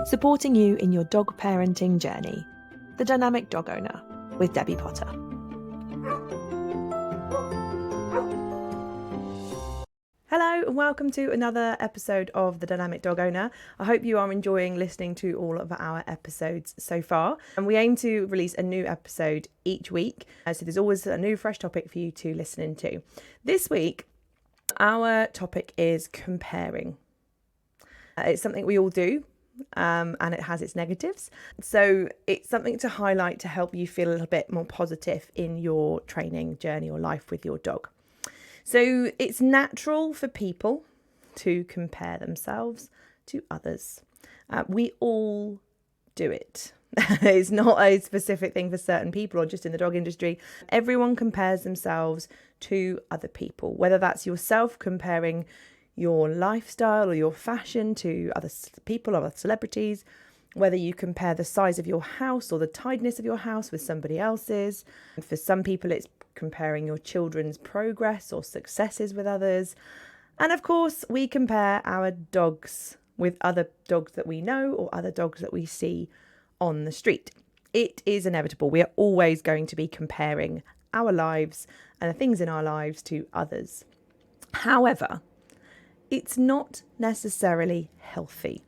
supporting you in your dog parenting journey. The Dynamic Dog Owner with Debbie Potter. Hello and welcome to another episode of The Dynamic Dog Owner. I hope you are enjoying listening to all of our episodes so far. And we aim to release a new episode each week. So there's always a new fresh topic for you to listen into. This week, our topic is comparing. It's something we all do. And it has its negatives. So it's something to highlight to help you feel a little bit more positive in your training journey or life with your dog. So it's natural for people to compare themselves to others. We all do it. It's not a specific thing for certain people or just in the dog industry. Everyone compares themselves to other people, whether that's yourself comparing your lifestyle or your fashion to other people or other celebrities, whether you compare the size of your house or the tidiness of your house with somebody else's. For some people, it's comparing your children's progress or successes with others. And of course, we compare our dogs with other dogs that we know or other dogs that we see on the street. It is inevitable. We are always going to be comparing our lives and the things in our lives to others. However, it's not necessarily healthy.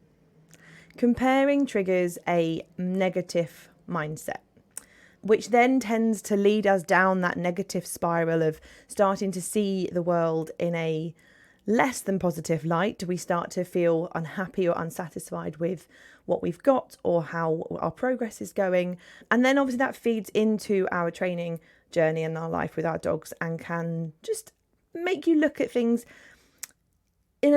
Comparing triggers a negative mindset, which then tends to lead us down that negative spiral of starting to see the world in a less than positive light. We start to feel unhappy or unsatisfied with what we've got or how our progress is going. And then obviously that feeds into our training journey and our life with our dogs and can just make you look at things in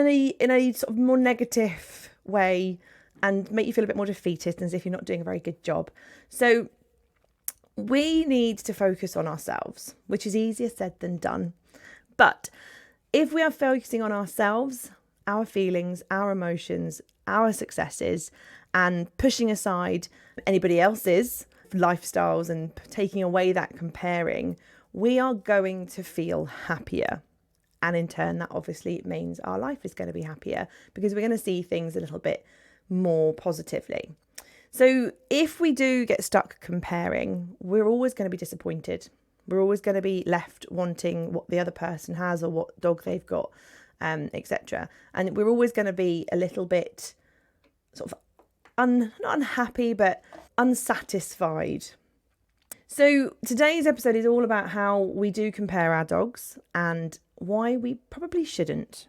a sort of more negative way and make you feel a bit more defeatist and as if you're not doing a very good job. So we need to focus on ourselves, which is easier said than done. But if we are focusing on ourselves, our feelings, our emotions, our successes, and pushing aside anybody else's lifestyles and taking away that comparing, we are going to feel happier. And in turn, that obviously means our life is going to be happier because we're going to see things a little bit more positively. So if we do get stuck comparing, we're always going to be disappointed. We're always going to be left wanting what the other person has or what dog they've got, etc. And we're always going to be a little bit sort of not unhappy, but unsatisfied. So today's episode is all about how we do compare our dogs and why we probably shouldn't.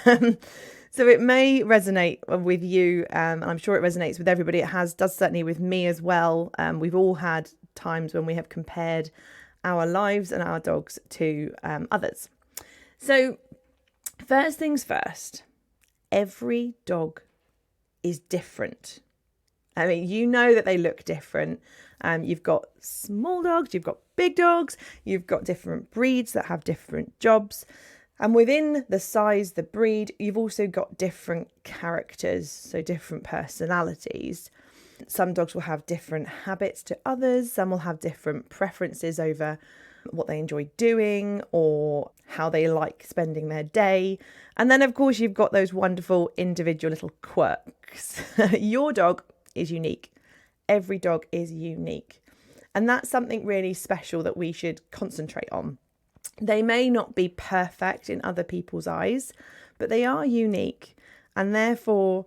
So it may resonate with you, and I'm sure it resonates with everybody. It does certainly with me as well. We've all had times when we have compared our lives and our dogs to others. So first things first, every dog is different. I mean, you know that they look different. You've got small dogs, you've got big dogs, you've got different breeds that have different jobs. And within the size, the breed, you've also got different characters, so different personalities. Some dogs will have different habits to others. Some will have different preferences over what they enjoy doing or how they like spending their day. And then, of course, you've got those wonderful individual little quirks. Your dog is unique. Every dog is unique. And that's something really special that we should concentrate on. They may not be perfect in other people's eyes, but they are unique. And therefore,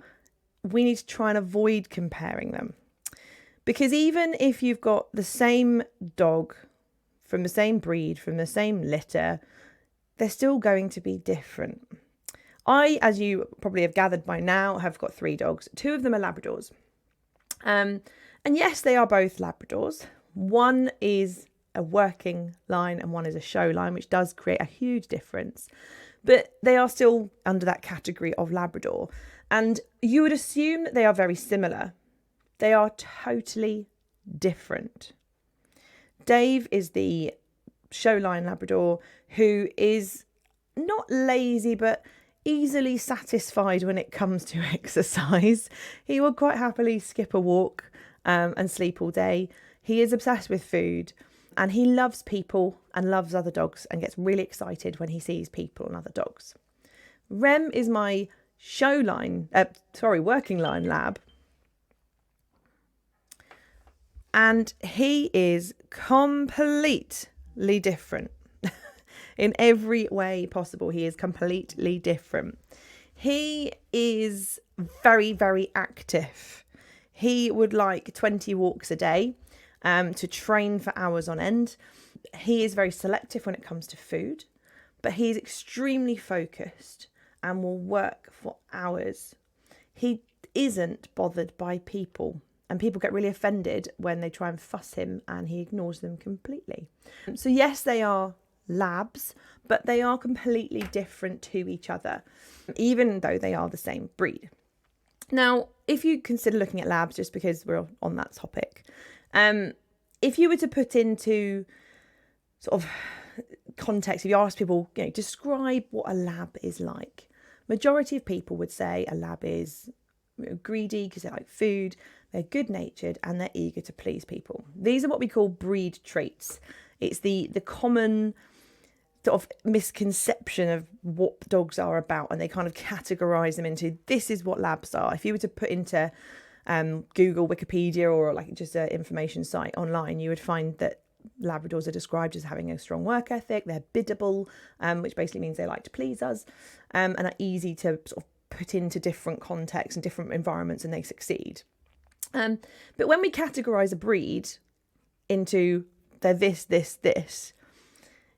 we need to try and avoid comparing them. Because even if you've got the same dog from the same breed, from the same litter, they're still going to be different. I, as you probably have gathered by now, have got 3 dogs. 2 of them are Labradors. And yes, they are both Labradors. One is a working line and one is a show line, which does create a huge difference. But they are still under that category of Labrador. And you would assume that they are very similar. They are totally different. Dave is the show line Labrador who is not lazy, but easily satisfied when it comes to exercise. He will quite happily skip a walk and sleep all day. He is obsessed with food. And he loves people and loves other dogs and gets really excited when he sees people and other dogs. Rem is my working line lab. And he is completely different. In every way possible, he is completely different. He is very, very active. He would like 20 walks a day to train for hours on end. He is very selective when it comes to food, but he's extremely focused and will work for hours. He isn't bothered by people, and people get really offended when they try and fuss him and he ignores them completely. So yes, they are labs, but they are completely different to each other, even though they are the same breed. Now, if you consider looking at labs, just because we're on that topic, if you were to put into sort of context, if you ask people, describe what a lab is like, majority of people would say a lab is greedy because they like food, they're good-natured, and they're eager to please people. These are what we call breed traits. It's the common sort of misconception of what dogs are about, and they kind of categorize them into, this is what labs are. If you were to put into Google, Wikipedia, or like just an information site online, you would find that Labradors are described as having a strong work ethic. They're biddable, which basically means they like to please us, and are easy to sort of put into different contexts and different environments, and they succeed. But when we categorize a breed into they're this,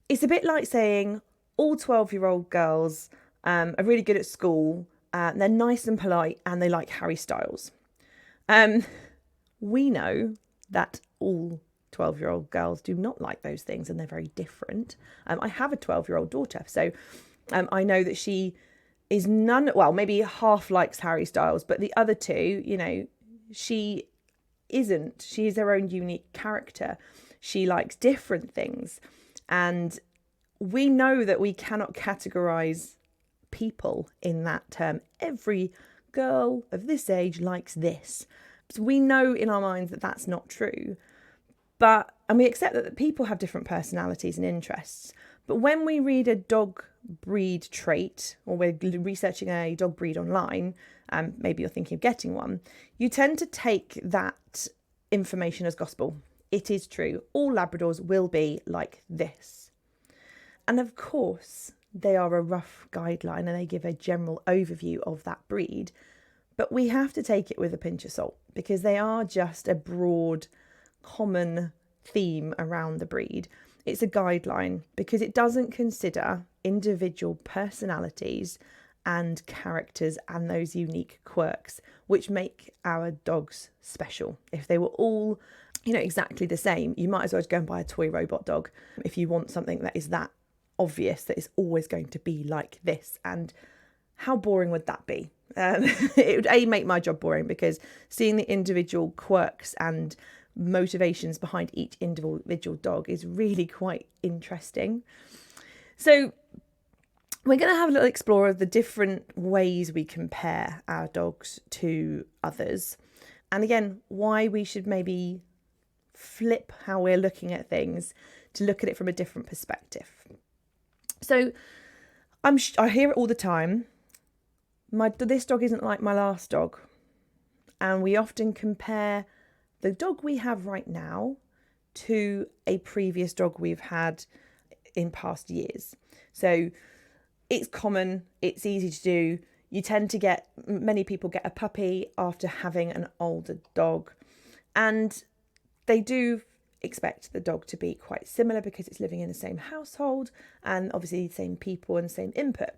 it's a bit like saying all 12-year-old girls are really good at school, they're nice and polite, and they like Harry Styles. We know that all 12-year-old girls do not like those things, and they're very different. I have a 12-year-old daughter, so I know that she is maybe half likes Harry Styles, but the other two, she isn't. She is her own unique character. She likes different things. And we know that we cannot categorize people in that term. Every girl of this age likes this. So we know in our minds that that's not true. And we accept that people have different personalities and interests. But when we read a dog breed trait, or we're researching a dog breed online, maybe you're thinking of getting one, you tend to take that information as gospel. It is true. All Labradors will be like this. And of course, they are a rough guideline and they give a general overview of that breed. But we have to take it with a pinch of salt, because they are just a broad, common theme around the breed. It's a guideline because it doesn't consider individual personalities and characters and those unique quirks which make our dogs special. If they were all exactly the same, you might as well just go and buy a toy robot dog if you want something that is that obvious, that is always going to be like this. And how boring would that be? It would make my job boring, because seeing the individual quirks and motivations behind each individual dog is really quite interesting. So we're going to have a little explore of the different ways we compare our dogs to others, and again, why we should maybe flip how we're looking at things to look at it from a different perspective. So I hear it all the time. This dog isn't like my last dog. And we often compare the dog we have right now to a previous dog we've had in past years. So it's common, it's easy to do. You tend to many people get a puppy after having an older dog. And they do expect the dog to be quite similar because it's living in the same household and obviously the same people and same input.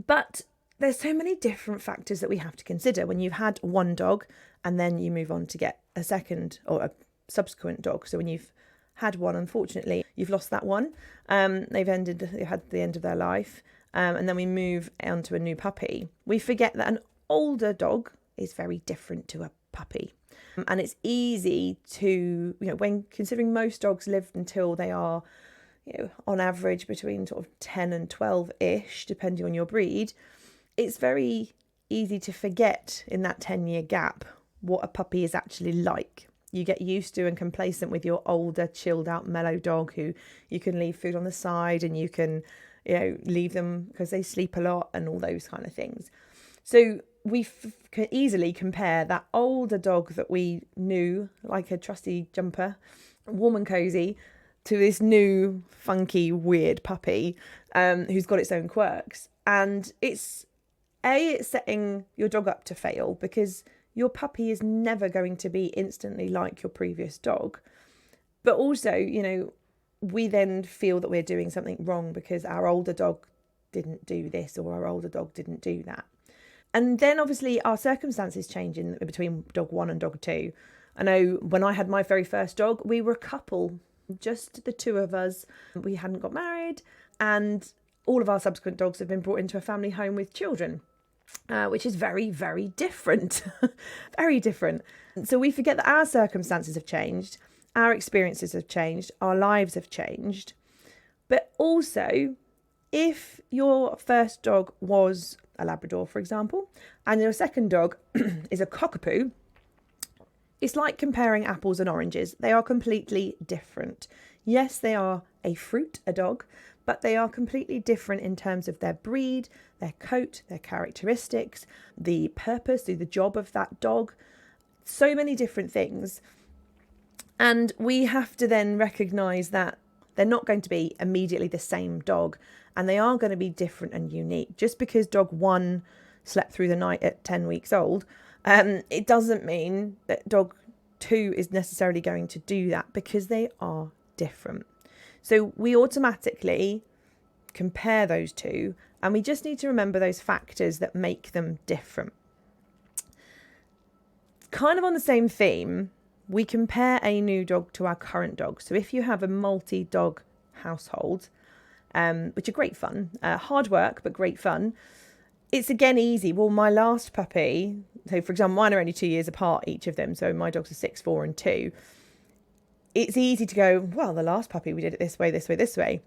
But there's so many different factors that we have to consider when you've had one dog and then you move on to get a second or a subsequent dog. So when you've had one, unfortunately, you've lost that one. They've had the end of their life. And then we move on to a new puppy. We forget that an older dog is very different to a puppy. And it's easy to, when considering most dogs live until they are, on average between sort of 10 and 12-ish, depending on your breed, it's very easy to forget in that 10-year gap what a puppy is actually like. You get used to and complacent with your older, chilled out, mellow dog who you can leave food on the side and you can, leave them because they sleep a lot and all those kind of things. So can easily compare that older dog that we knew, like a trusty jumper, warm and cozy, to this new, funky, weird puppy who's got its own quirks. And it's setting your dog up to fail, because your puppy is never going to be instantly like your previous dog. But also, we then feel that we're doing something wrong because our older dog didn't do this or our older dog didn't do that. And then obviously our circumstances change in between dog 1 and dog 2. I know when I had my very first dog, we were a couple, just the two of us. We hadn't got married, and all of our subsequent dogs have been brought into a family home with children, which is very, very different. Very different. So we forget that our circumstances have changed, our experiences have changed, our lives have changed. But also, if your first dog was a Labrador, for example, and your second dog is a cockapoo, it's like comparing apples and oranges. They are completely different. Yes, they are a fruit, a dog, but they are completely different in terms of their breed, their coat, their characteristics, the purpose, the job of that dog, so many different things. And we have to then recognise that they're not going to be immediately the same dog, and they are going to be different and unique. Just because dog 1 slept through the night at 10 weeks old, it doesn't mean that dog 2 is necessarily going to do that, because they are different. So we automatically compare those two, and we just need to remember those factors that make them different. Kind of on the same theme, we compare a new dog to our current dog. So if you have a multi-dog household, which are great fun, hard work, but great fun, it's again easy. Well, my last puppy, so for example, mine are only 2 years apart, each of them. So my dogs are 6, 4 and 2. It's easy to go, well, the last puppy, we did it this way, this way, this way.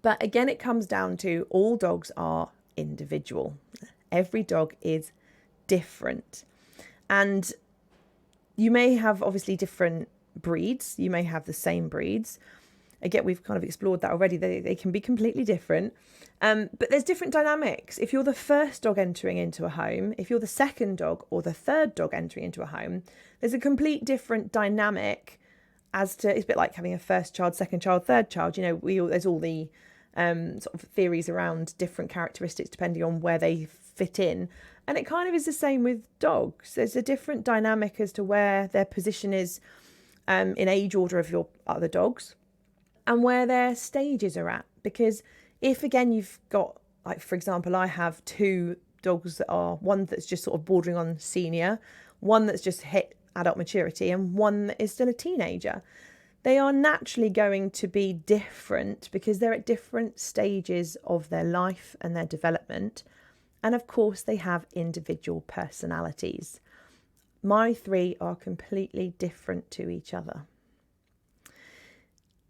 But again, it comes down to all dogs are individual. Every dog is different. And you may have obviously different breeds. You may have the same breeds. Again, we've kind of explored that already. They can be completely different. But there's different dynamics. If you're the first dog entering into a home, if you're the second dog or the third dog entering into a home, there's a complete different dynamic as to, it's a bit like having a first child, second child, third child. There's all the sort of theories around different characteristics depending on where they fit in. And it kind of is the same with dogs. There's a different dynamic as to where their position is in age order of your other dogs and where their stages are at. Because if, again, you've got, like, for example, I have 2 dogs that are, one that's just sort of bordering on senior, one that's just hit adult maturity, and one that is still a teenager. They are naturally going to be different because they're at different stages of their life and their development. And of course, they have individual personalities. My 3 are completely different to each other.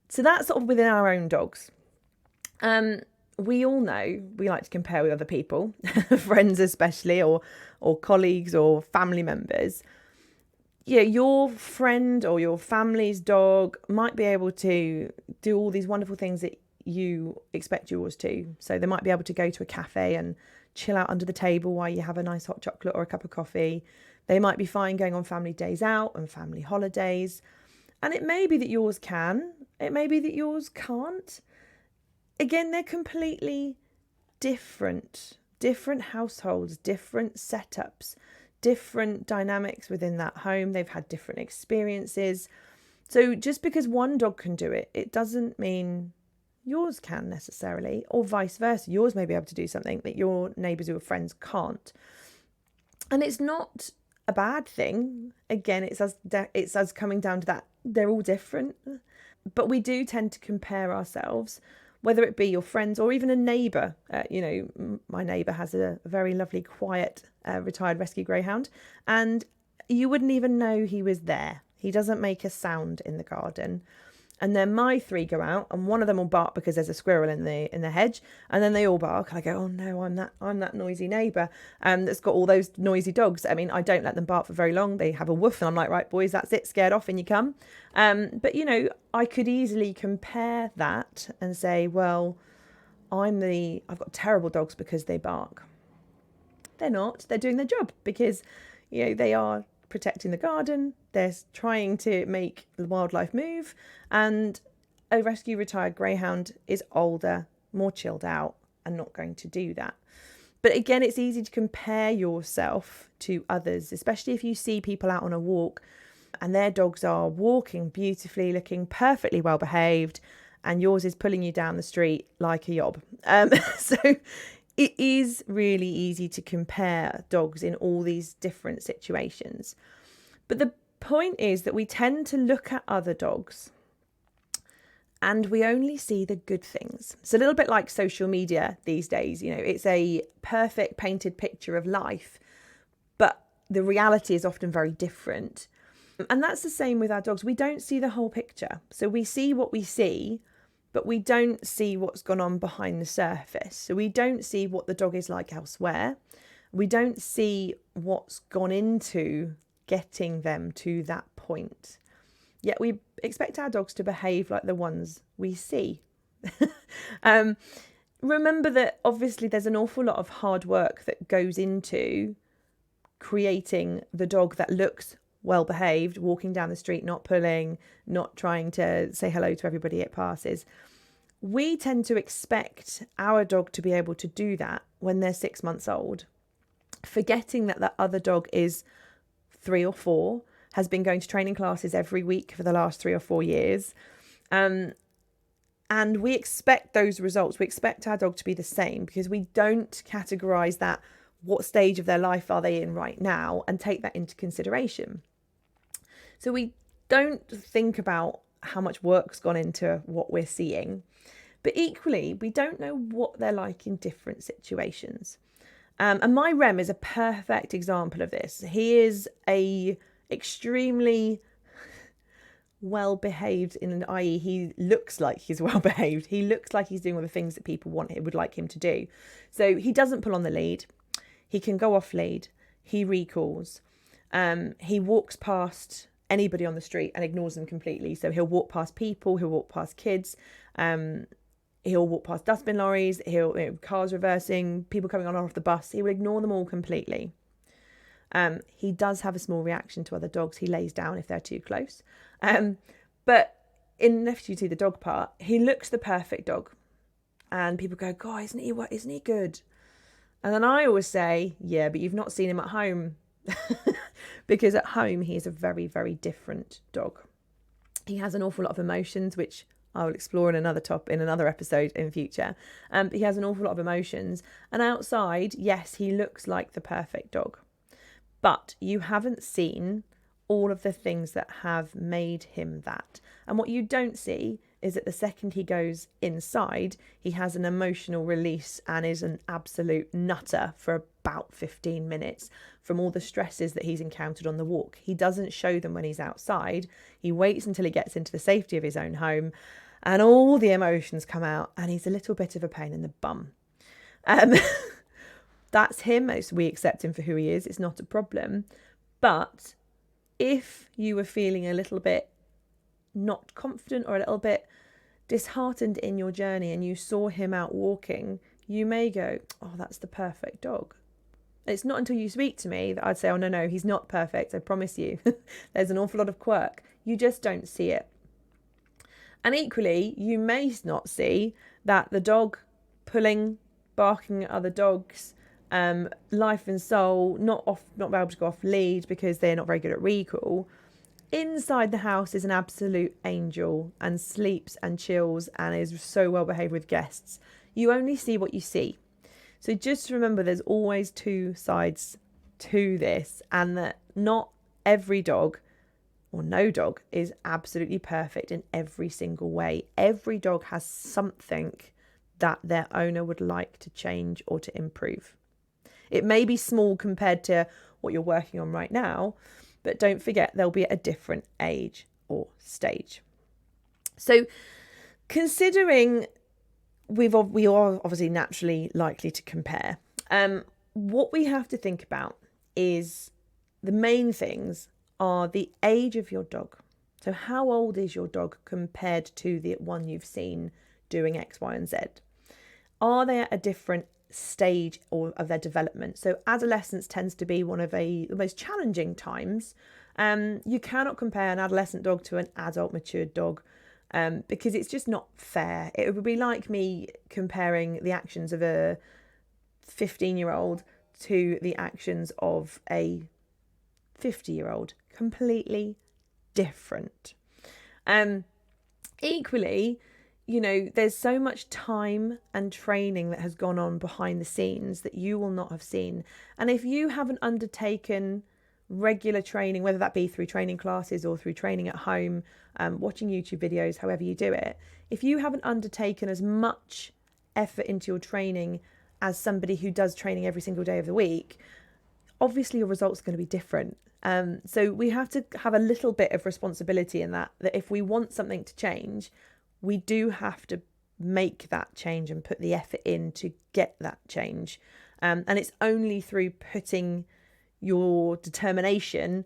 So that's sort of within our own dogs. We all know we like to compare with other people, friends especially, or colleagues or family members. Yeah, your friend or your family's dog might be able to do all these wonderful things that you expect yours to. So they might be able to go to a cafe and chill out under the table while you have a nice hot chocolate or a cup of coffee. They might be fine going on family days out and family holidays. And it may be that yours can. It may be that yours can't. Again, they're completely different. Different households, different setups, different dynamics within that home. They've had different experiences. So just because one dog can do it, it doesn't mean yours can necessarily, or vice versa. Yours may be able to do something that your neighbours or friends can't. And it's not a bad thing. Again, it's us coming down to that. They're all different. But we do tend to compare ourselves, whether it be your friends or even a neighbour. My neighbour has a very lovely, quiet, retired rescue greyhound, and you wouldn't even know he was there. He doesn't make a sound in the garden. And then my 3 go out, and one of them will bark because there's a squirrel in the hedge, and then they all bark. And I go, oh no, I'm that noisy neighbour that's got all those noisy dogs. I mean, I don't let them bark for very long. They have a woof, and I'm like, right, boys, that's it. Scared off, and you come. But I could easily compare that and say, well, I've got terrible dogs because they bark. they're not. They're doing their job because, they are protecting the garden. They're trying to make the wildlife move. And a rescue retired greyhound is older, more chilled out, and not going to do that. But again, it's easy to compare yourself to others, especially if you see people out on a walk and their dogs are walking beautifully, looking perfectly well behaved, and yours is pulling you down the street like a yob. So it is really easy to compare dogs in all these different situations. But the point is that we tend to look at other dogs and we only see the good things. It's a little bit like social media these days. It's a perfect painted picture of life, but the reality is often very different. And that's the same with our dogs. We don't see the whole picture. So we see what we see, but we don't see what's gone on behind the surface. So we don't see what the dog is like elsewhere. We don't see what's gone into getting them to that point. Yet we expect our dogs to behave like the ones we see. Remember that obviously there's an awful lot of hard work that goes into creating the dog that looks well behaved, walking down the street, not pulling, not trying to say hello to everybody it passes. We tend to expect our dog to be able to do that when they're 6 months old, forgetting that other dog is 3 or 4, has been going to training classes every week for the last 3 or 4 years. And we expect those results. We expect our dog to be the same because we don't categorize that, what stage of their life are they in right now, and take that into consideration. So we don't think about how much work's gone into what we're seeing. But equally, we don't know what they're like in different situations. And my Rem is a perfect example of this. He is a extremely well-behaved, i.e. he looks like he's well-behaved. He looks like he's doing all the things that people would like him to do. So he doesn't pull on the lead. He can go off lead. He recalls. He walks past anybody on the street and ignores them completely. So he'll walk past people. He'll walk past kids. He'll walk past dustbin lorries. Cars reversing, people coming on and off the bus. He will ignore them all completely. He does have a small reaction to other dogs. He lays down if they're too close. But if you do the dog part, he looks the perfect dog. And people go, God, isn't he good? And then I always say, yeah, but you've not seen him at home. Because at home, he is a very, very different dog. He has an awful lot of emotions, which I will explore in another episode in future. But he has an awful lot of emotions. And outside, yes, he looks like the perfect dog. But you haven't seen all of the things that have made him that. And what you don't see is that the second he goes inside, he has an emotional release and is an absolute nutter for about 15 minutes from all the stresses that he's encountered on the walk. He doesn't show them when he's outside. He waits until he gets into the safety of his own home and all the emotions come out and he's a little bit of a pain in the bum. That's him. We accept him for who he is. It's not a problem. But if you were feeling a little bit not confident or a little bit disheartened in your journey and you saw him out walking, you may go, oh, that's the perfect dog. It's not until you speak to me that I'd say, oh, no, he's not perfect. I promise you. There's an awful lot of quirk. You just don't see it. And equally, you may not see that the dog pulling, barking at other dogs, life and soul, not able to go off lead because they're not very good at recall, inside the house is an absolute angel and sleeps and chills and is so well behaved with guests. You only see what you see. So just remember there's always two sides to this, and that not every dog or no dog is absolutely perfect in every single way. Every dog has something that their owner would like to change or to improve. It may be small compared to what you're working on right now, but don't forget they'll be at a different age or stage. So considering we are obviously naturally likely to compare, what we have to think about is the main things are the age of your dog. So how old is your dog compared to the one you've seen doing X, Y, and Z? Are they at a different stage of their development. So adolescence tends to be one of the most challenging times. You cannot compare an adolescent dog to an adult matured dog, because it's just not fair. It would be like me comparing the actions of a 15-year-old to the actions of a 50-year-old. Completely different. Equally, there's so much time and training that has gone on behind the scenes that you will not have seen. And if you haven't undertaken regular training, whether that be through training classes or through training at home, watching YouTube videos, however you do it, if you haven't undertaken as much effort into your training as somebody who does training every single day of the week, obviously your results are going to be different. So we have to have a little bit of responsibility in that if we want something to change, we do have to make that change and put the effort in to get that change. And it's only through putting your determination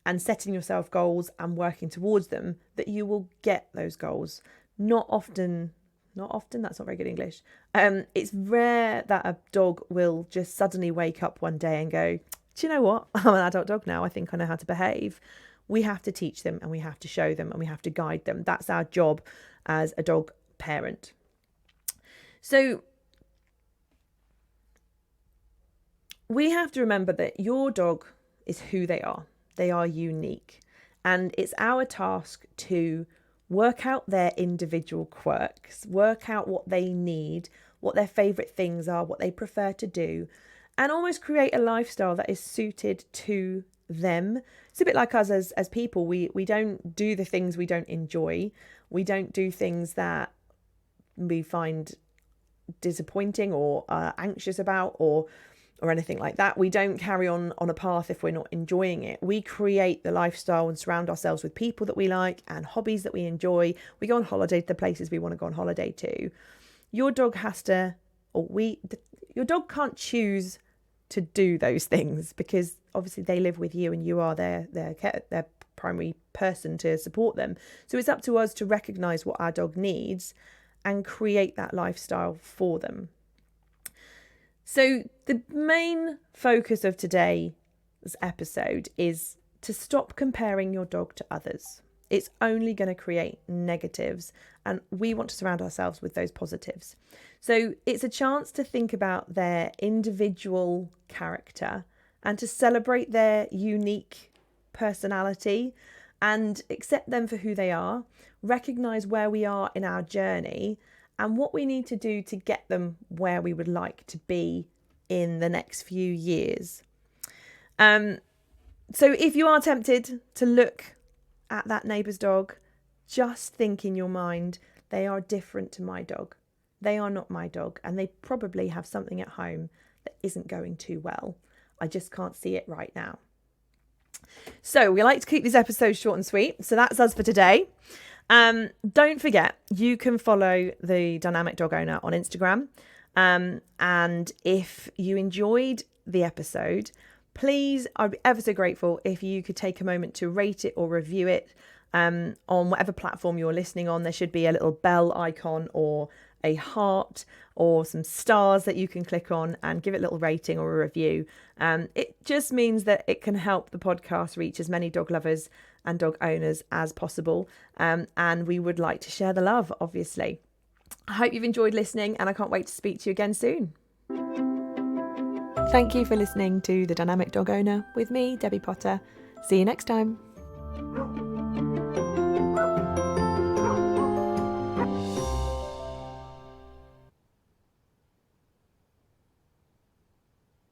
and setting yourself goals and working towards them that you will get those goals. Not often, that's not very good English. It's rare that a dog will just suddenly wake up one day and go, do you know what? I'm an adult dog now. I think I know how to behave. We have to teach them and we have to show them and we have to guide them. That's our job as a dog parent. So we have to remember that your dog is who they are. They are unique. And it's our task to work out their individual quirks, work out what they need, what their favourite things are, what they prefer to do, and almost create a lifestyle that is suited to them. It's a bit like us as people. We don't do the things we don't enjoy. We don't do things that we find disappointing or anxious about or anything like that. We don't carry on a path if we're not enjoying it. We create the lifestyle and surround ourselves with people that we like and hobbies that we enjoy. We go on holiday to the places we want to go on holiday to. Your dog your dog can't choose to do those things because obviously they live with you and you are their primary person to support them. So it's up to us to recognise what our dog needs and create that lifestyle for them. So the main focus of today's episode is to stop comparing your dog to others. It's only going to create negatives, and we want to surround ourselves with those positives. So it's a chance to think about their individual character and to celebrate their unique personality and accept them for who they are, recognise where we are in our journey and what we need to do to get them where we would like to be in the next few years. So if you are tempted to look at that neighbour's dog, just think in your mind, they are different to my dog. They are not my dog, and they probably have something at home that isn't going too well. I just can't see it right now. So we like to keep these episodes short and sweet. So that's us for today. Don't forget, you can follow the Dynamic Dog Owner on Instagram. And if you enjoyed the episode, please, I'd be ever so grateful if you could take a moment to rate it or review it on whatever platform you're listening on. There should be a little bell icon or a heart or some stars that you can click on and give it a little rating or a review. It just means that it can help the podcast reach as many dog lovers and dog owners as possible. And we would like to share the love, obviously. I hope you've enjoyed listening and I can't wait to speak to you again soon. Thank you for listening to The Dynamic Dog Owner with me, Debbie Potter. See you next time.